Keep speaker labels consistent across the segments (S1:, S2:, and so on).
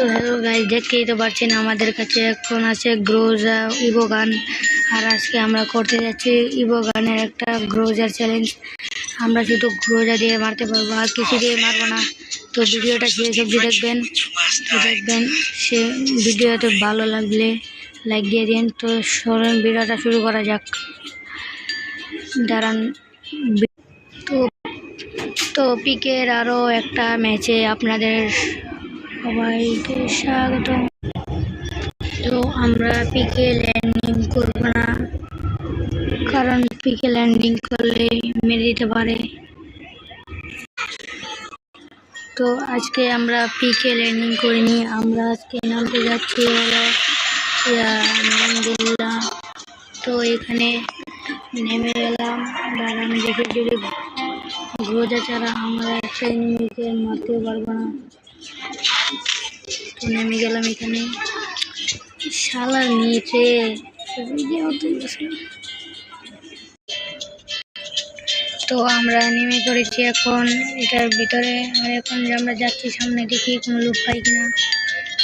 S1: তো hello guys, দেখতেই তো পাচ্ছেন আমাদের কাছে এখন আছে গ্রোজা ইভো গান। আর আজকে আমরা করতে যাচ্ছি ইভো গানের একটা গ্রোজার চ্যালেঞ্জ। আমরা শুধু গ্রোজা দিয়ে মারতে পারবো, আর কিছু দিয়ে মারবো না। তো ভিডিওটা শেষ অবধি দেখবেন সে ভিডিওতে ভালো লাগলে লাইক দিয়ে দিন। তো সরেন ভিডিওটা শুরু করা যাক। দাঁড়ান। তো পিকের আরও একটা ম্যাচে আপনাদের সবাইকে স্বাগত। তো আমরা পিকে ল্যান্ডিং করব না, কারণ পিকে ল্যান্ডিং করলে মেরে দিতে পারে। তো আজকে আমরা পিকে ল্যান্ডিং করিনি, আমরা আজকে নামতে যাচ্ছি হলো নামদুল্লাহ। তো এখানে নেমে গেলাম। দাঁড়ান দেখে যদি গ্রোজা ছাড়া আমরা একটা এনিমিকে মারতে পারবো না। তো নেমে গেলাম এখানে। শালার নিচে তো আমরা নেমে পড়েছি এখন এটার ভিতরে। আর এখন আমরা যাচ্ছি সামনে, দেখি কোনো লুক পাই কিনা।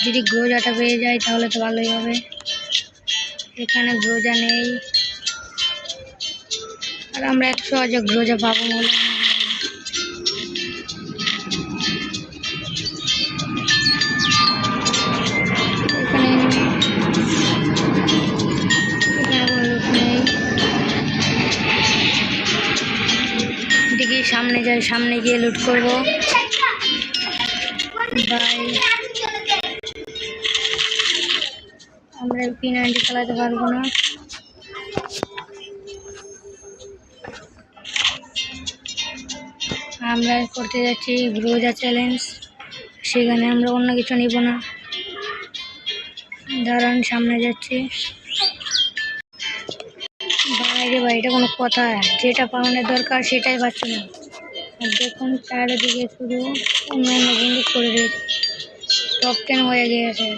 S1: যদি গ্রোজাটা পেয়ে যায় তাহলে তো ভালোই হবে। এখানে গ্রোজা নেই, আর আমরা এত সহজে গ্রোজা পাবো বলে সামনে যাই, সামনে গিয়ে লুট করবো। বাই, আমরা P90 চালাতে পারবো না। আমরা করতে যাচ্ছি গ্রোজা চ্যালেঞ্জ, সেখানে আমরা অন্য কিছু নিব না। দাঁড়ান, সামনে যাচ্ছি। বাইরে ভাই, এটা কোনো কথা? যেটা পাওয়ানোর দরকার সেটাই পাচ্ছি না। আর দেখুন চারিদিকে শুধু অন্যান্য বন্ধু করে দিয়েছে, টপ 10 হয়ে গিয়েছে।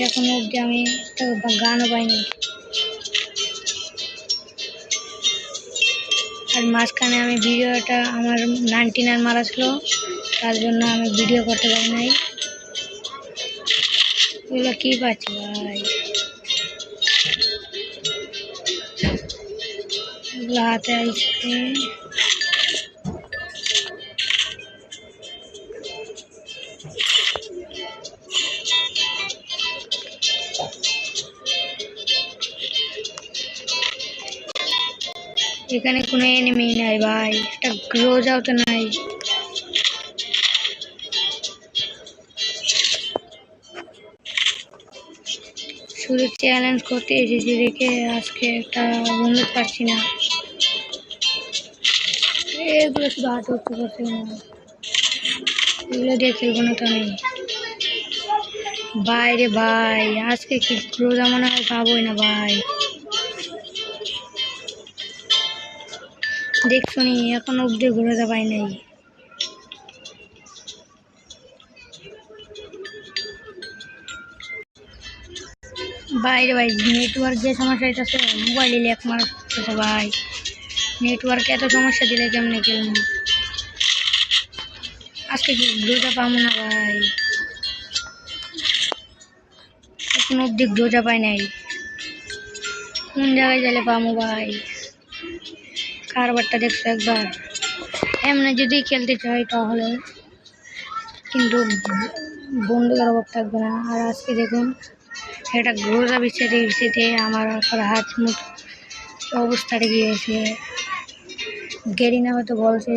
S1: এখন অবধি আমি একটা গানও পাইনি। আর মাঝখানে আমি ভিডিওটা আমার 99 মারা ছিল, তার জন্য আমি ভিডিও করতে পারি নাই। ওগুলো কি পাচ্ছি ভাই, ওগুলো হাতে আসছে। এখানে কোনো এনিমি নাই ভাই, একটা গ্রোজাও তো নাই। শুধু চ্যালেঞ্জ করতে এসেছি দেখে আজকে একটা বন্ধু পাচ্ছি না। এগুলো শুধু হাট উঠতে পারছি না, এগুলো দিয়ে খেলবো না তো আমি। বাইরে ভাই, আজকে কি গ্রোজা মনে হয় পাবোই না ভাই। দেখছুনি এখন অব্দি গ্রোজা পাই নাই। বাইরে ভাই, নেটওয়ার্ক যে সমস্যা হইতেছে, মোবাইলে ল্যাগ মারতেছে ভাই। নেটওয়ার্ক এত সমস্যা দিলে কেমনে খেলবো? আজকে কি গ্রোজা পাবো না ভাই, এখন অব্দি গ্রোজা পাই নাই। কোন জায়গায় গেলে পাবো ভাই? কারবারটা দেখছো একবার? এমনি যদি খেলতে চাই তাহলে কিন্তু বন্ধুদের অভাব থাকবে না। আর আজকে দেখুন একটা গ্রোজা বিছাতে আমার হাত মুখ অবস্থাটা গিয়েছে। গেরিনা হয়তো বলছে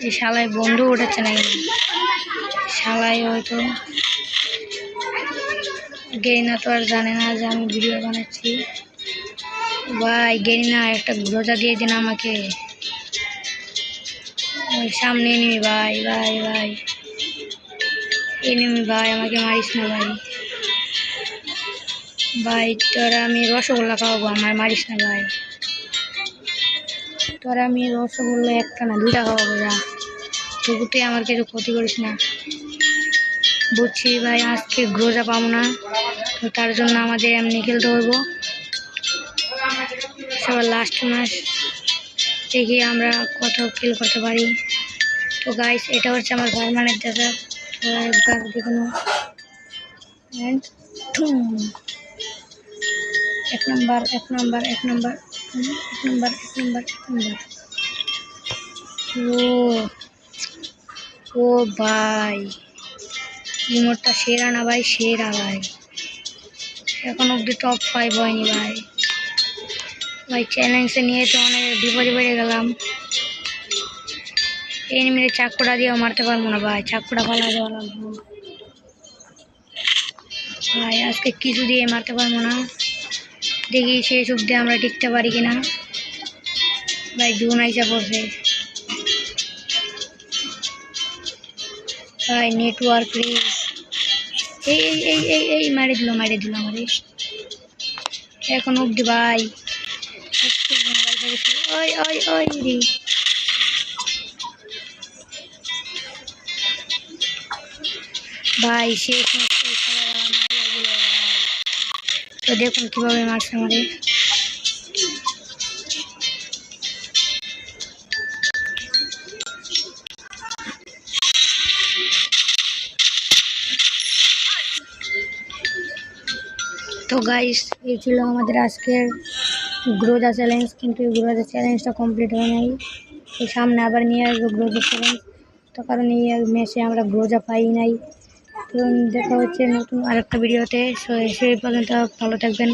S1: এই শালায় বন্ধু উঠেছে না, কেন শালায় হয়তো গেরিনা তো আর জানে না যে আমি ভিডিও বানাচ্ছি। ভাই গেরিনা, একটা গ্রোজা দিয়ে দিন আমাকে। ওই সামনে এনিমি ভাই, ভাই ভাই এনিমি ভাই, আমাকে মারিস না ভাই। ভাই তোরা আমি রসগোল্লা খাওয়াবো, আমার মারিস না ভাই। তোরা আমি রসগোল্লা একটা না 2টা খাওয়াবো, যা তবু তুই আমার কিছু ক্ষতি করিস না। বুঝছি ভাই, আজকে গ্রোজা পাবো না, তো তার জন্য আমাদের এমনি খেলতে হইব। সবার লাস্ট ম্যাচ দেখি আমরা কত কিল করতে পারি। তো গাইস, এটা হচ্ছে আমার পার্মানেন্ট দেখা, তো একবার দেখুন। অ্যান্ড এক নম্বর এক নম্বর এক নম্বর এক নম্বর এক নম্বর এক নম্বর। ও ও ভাই ইমোটটা সেরা না ভাই, সেরা ভাই। এখন অব্দি টপ 5 হয়নি ভাই। ভাই চ্যালেঞ্জে নিয়ে তো অনেক বিপদে পড়ে গেলাম। এনিমিরে চাকুটা দিয়েও মারতে পারবো না ভাই, চাকুটা পালা দেওয়া লাগবো ভাই। আজকে কিছু দিয়ে মারতে পারবো না, দেখি শেষ অব্দি আমরা টিকতে পারি কিনা। ভাই জুন আইসা পড়ছে ভাই, নেটওয়ার্ক রিচ। এই এই এই এই মারি দিল আমারে এখন অব্দি ভাই। ওই ওই ওই রে ভাই, শেষ তো দেখুন কিভাবে মারছে আমারে। তো গাইস এই ছিল আমাদের আজকের গ্রোজা চ্যালেঞ্জ, কিন্তু গ্রোজা চ্যালেঞ্জটা কমপ্লিট হয় নাই। তো সামনে আবার নিয়ে আসবো গ্রোজা চ্যালেঞ্জ, তো কারণ এই ম্যাচে আমরা গ্রোজা পাই নাই। তো দেখা হচ্ছে নতুন আরেকটা ভিডিওতে। সেই পর্যন্ত ভালো থাকবেন,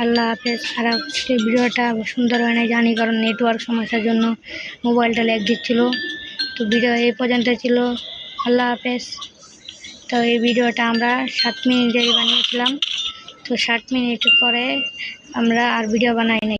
S1: আল্লাহ হাফেজ। আর আজকের ভিডিওটা সুন্দর হয় না জানি, কারণ নেটওয়ার্ক সমস্যার জন্য মোবাইলটা ল্যাগ দিচ্ছিলো। তো ভিডিও এই পর্যন্ত ছিল, আল্লাহ হাফেজ। তো এই ভিডিওটা আমরা 7 মিনিটেরই বানিয়েছিলাম, তো 7 মিনিট পরে আমরা আর ভিডিও বানাই নাই।